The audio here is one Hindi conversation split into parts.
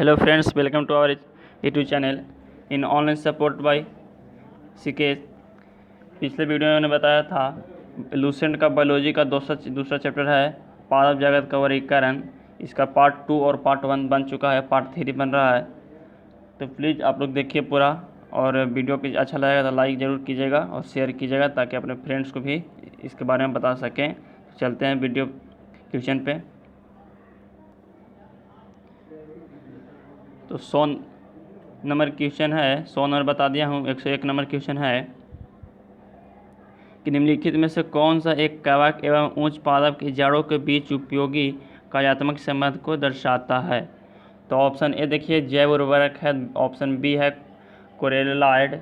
Hello friends, welcome to our YouTube channel in online support by CK। पिछले वीडियो में मैंने बताया था लूसेंट का बायोलॉजी का दूसरा चैप्टर है पादप जगत का वर्गीकरण। इसका पार्ट 2 और पार्ट 1 बन चुका है, पार्ट 3 बन रहा है। तो प्लीज़ आप लोग देखिए पूरा, और वीडियो पे अच्छा लगेगा तो लाइक ज़रूर कीजिएगा और शेयर कीजिएगा ताकि अपने फ्रेंड्स को भी इसके बारे में बता सकें। चलते हैं वीडियो क्वेश्चन पे। तो 100 नंबर क्वेश्चन है, 100 नंबर बता दिया हूँ। 101 नंबर क्वेश्चन है कि निम्नलिखित में से कौन सा एक कवक एवं उच्च पादप की जड़ों के बीच उपयोगी कार्यात्मक संबंध को दर्शाता है। तो ऑप्शन ए देखिए जैव उर्वरक है, ऑप्शन बी है कोरेलाइड,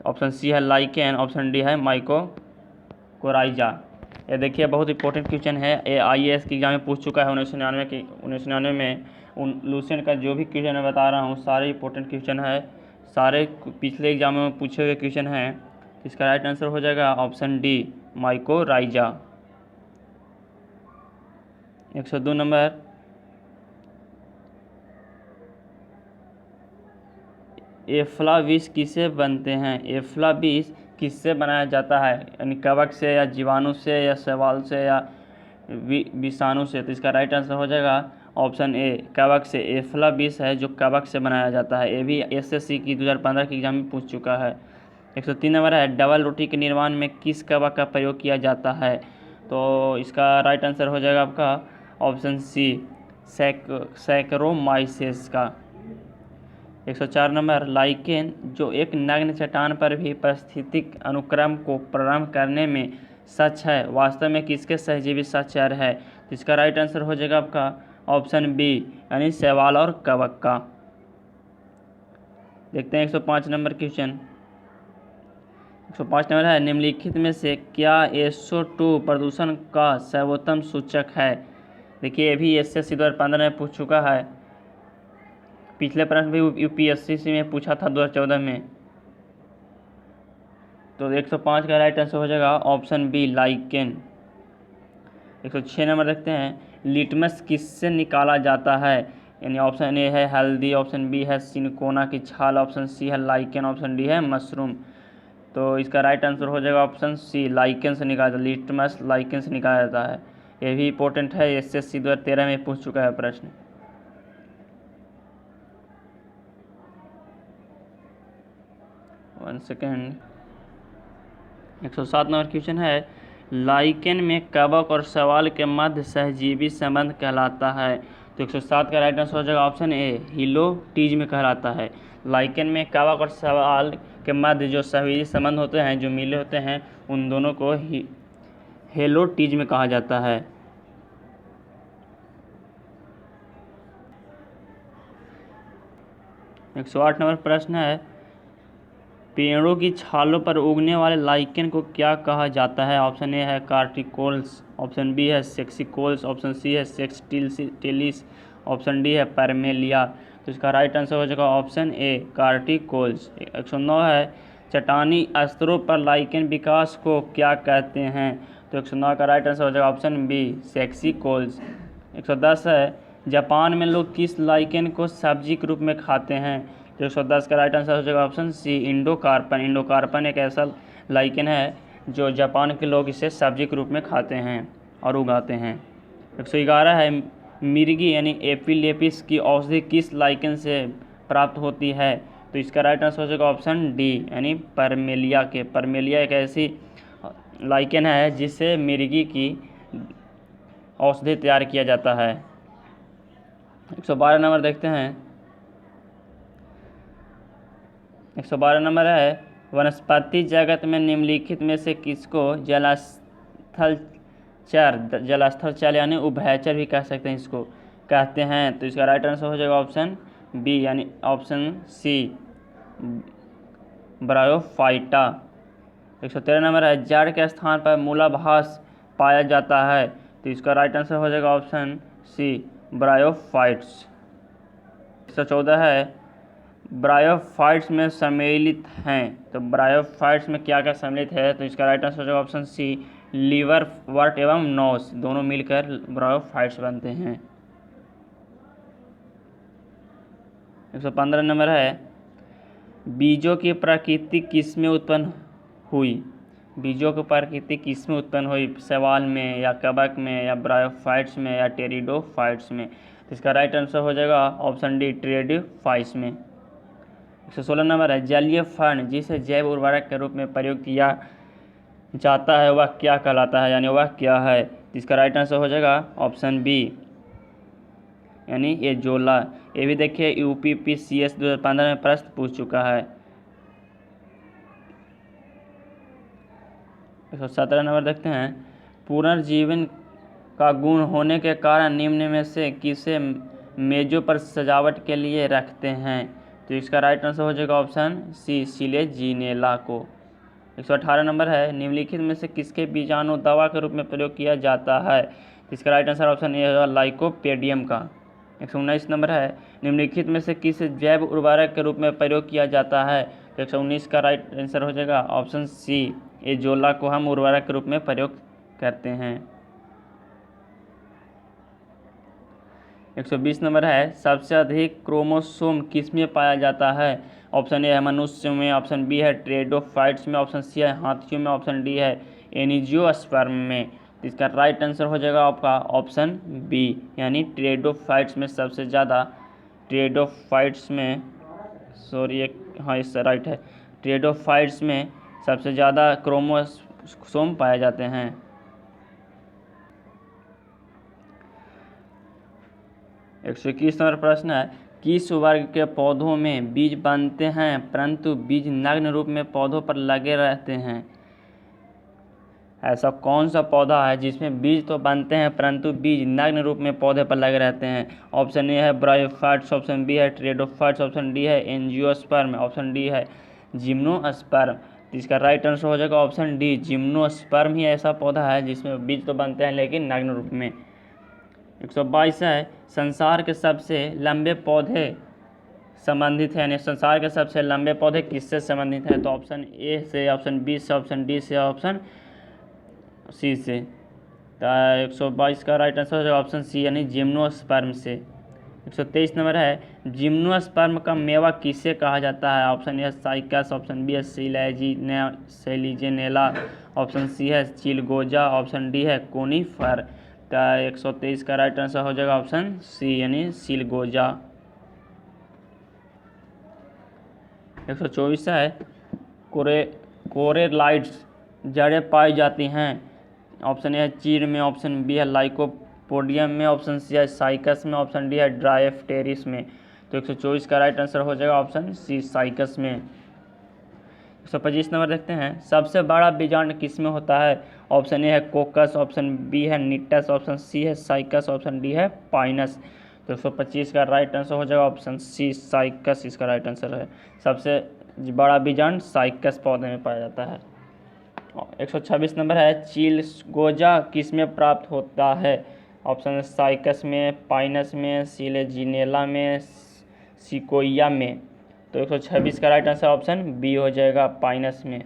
ऑप्शन सी है लाइकेन, ऑप्शन डी है माइकोराइजा। ये देखिए बहुत इंपॉर्टेंट क्वेश्चन है, ये IAS के एग्जाम में पूछ चुका है 1999 में। लूसेंट का जो भी क्वेश्चन मैं बता रहा हूँ सारे इंपॉर्टेंट क्वेश्चन है, सारे पिछले एग्जामों में पूछे हुए क्वेश्चन हैं। इसका राइट आंसर हो जाएगा ऑप्शन डी माइकोराइजा। 102 नंबर, एफ्ला विष किससे बनते हैं? एफ्ला विष किससे बनाया जाता है, यानी कवक से या जीवाणु से या शैवाल से या विषाणु से? तो इसका राइट आंसर हो जाएगा ऑप्शन ए कवक से। एफ्ला विष है जो कवक से बनाया जाता है। ये भी SSC की 2015 के एग्जाम में पूछ चुका है। 103 नंबर है डबल रोटी के निर्माण में किस कवक का प्रयोग किया जाता है? तो इसका राइट आंसर हो जाएगा आपका ऑप्शन सी सैकरोमाइसेस का। 104 नंबर लाइकेन जो एक नग्न चट्टान पर भी पारिस्थितिक अनुक्रम को प्रारंभ करने में सच है, वास्तव में किसके सहजीवी सहचर है? तो इसका राइट आंसर हो जाएगा आपका ऑप्शन बी यानी शैवाल और कवक का। देखते हैं 105 नंबर क्वेश्चन। 105 नंबर है निम्नलिखित में से क्या SO2 प्रदूषण का सर्वोत्तम सूचक है? देखिए ये भी SSC 2015 में पूछ चुका है, पिछले प्रश्न भी UPSC में पूछा था 2014 में। तो 105 का राइट आंसर हो जाएगा ऑप्शन बी लाइकेन। 106 नंबर देखते हैं लिटमस किससे निकाला जाता है? यानी ऑप्शन ए है हल्दी, ऑप्शन बी है सिनकोना की छाल, ऑप्शन सी है लाइकेन, ऑप्शन डी है मशरूम। तो इसका राइट आंसर हो जाएगा ऑप्शन सी लाइकेन से निकाला जाता है। लिटमस लाइकेन से निकाला जाता है। ये भी इंपॉर्टेंट है, SSC 2013 में पूछ चुका है प्रश्न। One second. 107 नंबर क्वेश्चन है लाइकेन में कवक और शैवाल के मध्य सहजीवी संबंध कहलाता है। तो 107 का राइट आंसर हो जाएगा ऑप्शन ए हिलोटिज्म कहलाता है। लाइकेन में कवक और शैवाल के मध्य जो सहजीवी संबंध होते हैं, जो मिले होते हैं, उन दोनों को हेलोटिज्म कहा जाता है। एक 108 नंबर प्रश्न है पेड़ों की छालों पर उगने वाले लाइकेन को क्या कहा जाता है? ऑप्शन ए है कार्टिकोल्स, ऑप्शन बी है सेक्सिकोल्स, ऑप्शन सी है सेक्सटिलिस, ऑप्शन डी है परमेलिया। तो इसका राइट आंसर हो जाएगा ऑप्शन ए कार्टिकोल्स। 109 है चट्टानी स्तरों पर लाइकेन विकास को क्या कहते हैं? तो 109 का राइट आंसर हो जाएगा ऑप्शन बी सेक्सिकोल्स। 110 है जापान में लोग किस लाइकेन को सब्जी के रूप में खाते हैं? तो 110 का राइट आंसर हो जाएगा ऑप्शन सी इंडोकार्पन। इंडोकार्पन एक ऐसा लाइकेन है जो जापान के लोग इसे सब्जी के रूप में खाते हैं और उगाते हैं। 111 है मिर्गी यानी एपिलेपिस की औषधि किस लाइकेन से प्राप्त होती है? तो इसका राइट आंसर हो जाएगा ऑप्शन डी यानी परमेलिया के। परमेलिया एक ऐसी लाइकेन है जिससे मिर्गी की औषधि तैयार किया जाता है। 112 नंबर देखते हैं। 112 नंबर है वनस्पति जगत में निम्नलिखित में से किसको जलस्थलचर यानी उभयचर भी कह सकते हैं, इसको कहते हैं? तो इसका राइट आंसर हो जाएगा ऑप्शन बी यानी ऑप्शन सी ब्रायोफाइटा। 113 नंबर है जड़ के स्थान पर मूलाभास पाया जाता है। तो इसका राइट आंसर हो जाएगा ऑप्शन सी ब्रायोफाइट्स। 114 है ब्रायोफाइट्स में सम्मिलित हैं। तो ब्रायोफाइट्स में क्या क्या सम्मिलित है? तो इसका राइट आंसर हो जाएगा ऑप्शन सी लीवर वर्ट एवं नोस, दोनों मिलकर ब्रायोफाइट्स बनते हैं। 115 नंबर है, बीजों की प्रकृति किसमें उत्पन्न हुई? बीजों की प्रकृति किसमें उत्पन्न हुई? शैवाल में या कवक में या ब्रायोफाइट्स में या टेरिडोफाइट्स में? तो इसका राइट आंसर हो जाएगा ऑप्शन डी, टेरिडोफाइट्स में। 116 नंबर है, जलीय फर्न जिसे जैव उर्वरक के रूप में प्रयोग किया जाता है वह क्या कहलाता है, यानी वह क्या है? इसका राइट आंसर हो जाएगा ऑप्शन बी, यानी एजोला। ये भी देखिए UPPCS 2015 में प्रश्न पूछ चुका है। 117 नंबर देखते हैं, पुनर्जीवन का गुण होने के कारण निम्न में से किसे मेजों पर सजावट के लिए रखते हैं? तो इसका राइट आंसर हो जाएगा ऑप्शन सी, सिलेजिनेला को। 118 नंबर है, निम्नलिखित में से किसके बीजाणु दवा के रूप में प्रयोग किया जाता है? इसका राइट आंसर ऑप्शन ए होगा, लाइकोपेडियम का। 119 नंबर है, निम्नलिखित में से किस जैव उर्वरक के रूप में प्रयोग किया जाता है? तो 119 का राइट आंसर हो जाएगा ऑप्शन सी, एजोला को हम उर्वरक के रूप में प्रयोग करते हैं। 120 नंबर है, सबसे अधिक क्रोमोसोम किसमें पाया जाता है? ऑप्शन ए है मनुष्य में, ऑप्शन बी है टेरिडोफाइट्स में, ऑप्शन सी है हाथियों में, ऑप्शन डी है एंजियोस्पर्म में। तो इसका राइट आंसर हो जाएगा आपका ऑप्शन बी, यानी टेरिडोफाइट्स में सबसे ज़्यादा, टेरिडोफाइट्स में, सॉरी एक, हाँ इससे राइट है, टेरिडोफाइट्स में सबसे ज़्यादा क्रोमोसोम पाए जाते हैं। 121 नंबर प्रश्न है, किस वर्ग के पौधों में बीज बनते हैं परंतु बीज नग्न रूप में पौधों पर लगे रहते हैं? ऐसा कौन सा पौधा है जिसमें बीज तो बनते हैं परंतु बीज नग्न रूप में पौधे पर लगे रहते हैं? ऑप्शन ए है ब्रायोफाइट्स, ऑप्शन बी है टेरिडोफाइट्स, ऑप्शन डी है एंजियोस्पर्म, ऑप्शन डी है जिम्नोस्पर्म। तो इसका राइट आंसर हो जाएगा ऑप्शन डी, जिम्नोस्पर्म ही ऐसा पौधा है जिसमें बीज तो बनते हैं लेकिन नग्न रूप में। 122 है, संसार के सबसे लंबे पौधे संबंधित है, यानी संसार के सबसे लंबे पौधे किससे संबंधित है? तो ऑप्शन ए से, ऑप्शन बी से, ऑप्शन डी से, ऑप्शन सी से। तो 122 का राइट आंसर हो जाएगा ऑप्शन सी, यानी जिम्नोस्पर्म से। 123 नंबर है, जिम्नोस्पर्म का मेवा किसे कहा जाता है? Option A Cycas, option B है सेलिजेनेला, ऑप्शन सी है चिलगोजा, ऑप्शन डी है कोनीफर। तो 123 का राइट आंसर हो जाएगा ऑप्शन सी, यानी चिलगोजा। 124 है, कोरेलाइट्स जड़ें पाई जाती हैं। ऑप्शन ए है चीड़ में, ऑप्शन बी है लाइकोपोडियम में, ऑप्शन सी है साइकस में, ऑप्शन डी है ड्रायोप्टेरिस में। तो 124 का राइट आंसर हो जाएगा ऑप्शन सी, साइकस में। 125 नंबर देखते हैं, सबसे बड़ा बीजांड किसमें होता है? ऑप्शन ए है कोकस, ऑप्शन बी है निटस, ऑप्शन सी है साइकस, ऑप्शन डी है पाइनस। तो 125 का राइट आंसर हो जाएगा ऑप्शन सी, साइकस इसका राइट आंसर है। सबसे बड़ा बीजांड साइकस पौधे में पाया जाता है। 126 नंबर है, चिलगोजा किसमें प्राप्त होता है? ऑप्शन साइकस में, पाइनस में, सिलेजिनेला में, सिकोया में। तो 126 का राइट आंसर ऑप्शन बी हो जाएगा, पाइनस में।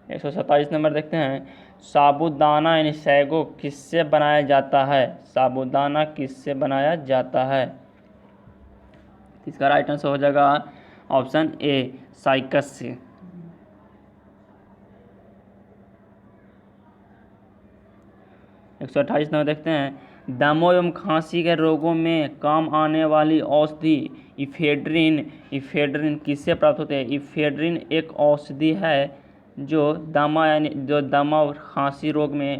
127 नंबर देखते हैं, साबूदाना यानी सैगो किससे बनाया जाता है? साबूदाना किससे बनाया जाता है? इसका राइट आंसर हो जाएगा ऑप्शन ए, साइकस से। 128 नंबर देखते हैं, दमा एवं खांसी के रोगों में काम आने वाली औषधि इफेड्रिन किससे प्राप्त होते हैं? इफेड्रिन एक औषधि है जो दमा और खांसी रोग में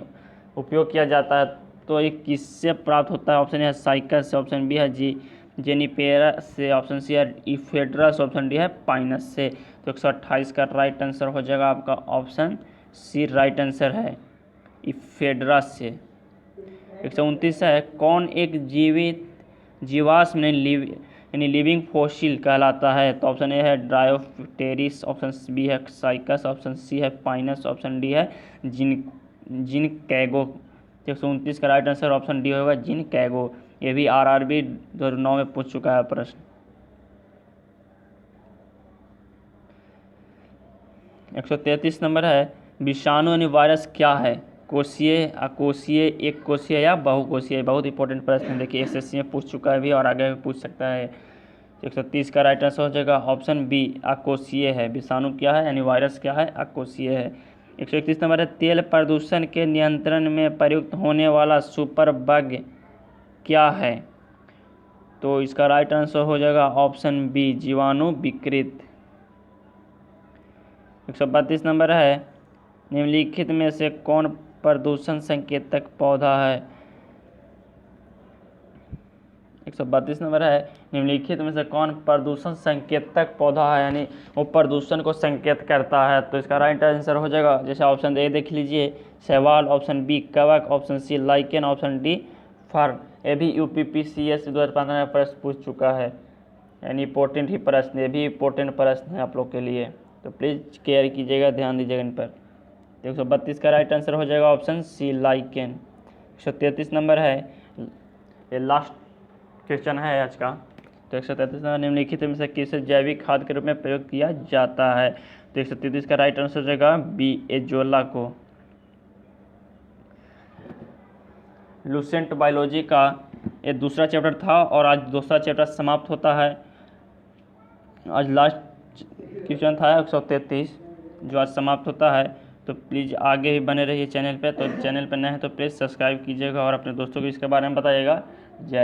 उपयोग किया जाता है। तो ये किससे प्राप्त होता है? ऑप्शन ए है साइकस से, ऑप्शन बी है जेनिपेरा से, ऑप्शन सी है इफेड्रस, ऑप्शन डी है पाइनस से। तो 128 का राइट आंसर हो जाएगा आपका ऑप्शन सी, राइट आंसर है इफेड्रस से। 129 है, कौन एक जीवाश्म यानी लिविंग फॉसिल कहलाता है? तो ऑप्शन ए है ड्रायोप्टेरिस, ऑप्शन बी है साइकस, ऑप्शन सी है पाइनस, ऑप्शन डी है जिनकैगो। 129 का राइट आंसर ऑप्शन डी होगा, जिनकैगो। ये भी RRB 2009 में पूछ चुका है प्रश्न। 133 नंबर है, विषाणु यानी वायरस क्या है? कोशीय, अकोशीय, एक कोशीय या बहुकोशीय? बहुत इंपॉर्टेंट प्रश्न है, देखिए एसएससी में पूछ चुका है भी और आगे भी पूछ सकता है। 130 का राइट आंसर हो जाएगा ऑप्शन बी, अकोशीय है। विषाणु क्या है यानी वायरस क्या है? अकोशीय है। 131 नंबर है, तेल प्रदूषण के नियंत्रण में प्रयुक्त होने वाला सुपर बग क्या है? तो इसका राइट आंसर हो जाएगा ऑप्शन बी, जीवाणु विकृत। 132 नंबर है, निम्नलिखित में से कौन प्रदूषण संकेतक पौधा है? 132 नंबर है, निम्नलिखित में से कौन प्रदूषण संकेतक पौधा है, यानी वो प्रदूषण को संकेत करता है? तो इसका राइट आंसर हो जाएगा, जैसे ऑप्शन ए देख लीजिए, शैवाल, ऑप्शन बी कवक, option C lichen, option D fern. ये भी यूपीपीसीएस 2015 में प्रश्न पूछ चुका है, यानी इंपॉर्टेंट ही प्रश्न, ये भी इंपॉर्टेंट प्रश्न है आप लोग के लिए, तो प्लीज़ केयर कीजिएगा, ध्यान दीजिएगा इन पर। 132 का राइट आंसर हो जाएगा ऑप्शन सी लाइकेन। 133 नंबर है, ये लास्ट क्वेश्चन है आज का। तो 133 नंबर, निम्नलिखित में से किसे जैविक खाद के रूप में प्रयोग किया जाता है? तो 133 का राइट आंसर हो जाएगा बी, एजोला को। लुसेंट बायोलॉजी का ये दूसरा चैप्टर था और आज दूसरा चैप्टर समाप्त होता है। आज लास्ट क्वेश्चन था 133 जो आज समाप्त होता है। तो प्लीज़ आगे भी बने रहिए चैनल पे। तो चैनल पे नए हैं तो प्लीज़ सब्सक्राइब कीजिएगा और अपने दोस्तों को इसके बारे में बताइएगा। जय